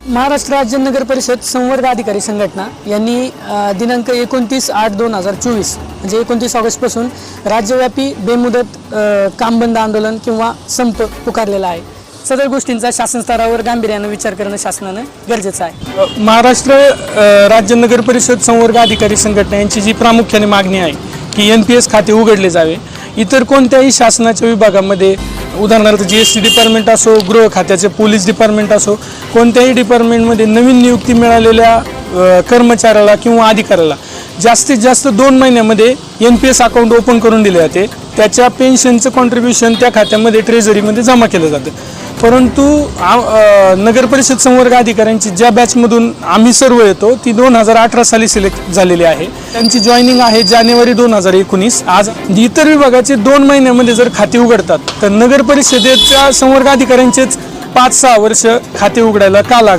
महाराष्ट्र राज्य नगर परिषद संवर्ग अधिकारी संघटना यांनी दिनांक 29/8/2024 म्हणजे 29 ऑगस्टपासून राज्यव्यापी बेमुदत काम बंद आंदोलन किंवा संप पुकारलेला आहे। सदर गोष्टींचा शासन स्तरावर गांभीर्याने विचार करणं शासनाने गरजेचं आहे। महाराष्ट्र राज्य नगर परिषद संवर्ग अधिकारी संघटना यांची जी प्रामुख्याने मागणी आहे की NPS खाते उघडले जावे। इतर कोणत्याही शासनाच्या विभागामध्ये उदाहरणार्थ GST डिपार्टमेंट असो, गृह खात्याचे पोलीस डिपार्टमेंट असो, कोणत्याही डिपार्टमेंटमध्ये नवीन नियुक्ती मिळालेल्या कर्मचाऱ्याला किंवा अधिकाऱ्याला जास्तीत जास्त 2 महिन्यामध्ये NPS अकाउंट ओपन करून दिले जाते। त्याच्या पेन्शनचं कॉन्ट्रीब्युशन त्या खात्यामध्ये ट्रेझरीमध्ये जमा केलं जातं। परंतु नगर परिषद संवर्ग अधिकाऱ्यांची ज्या बॅचमधून आम्ही सर्व येतो ती 2018 साली सिलेक्ट झालेली आहे। त्यांची जॉईनिंग आहे जानेवारी 2019। आज इतर विभागाचे 2 महिन्यामध्ये जर खाते उघडतात तर नगर परिषदेच्या संवर्ग अधिकाऱ्यांचेच 5-6 वर्ष खाते उघडायला का लागत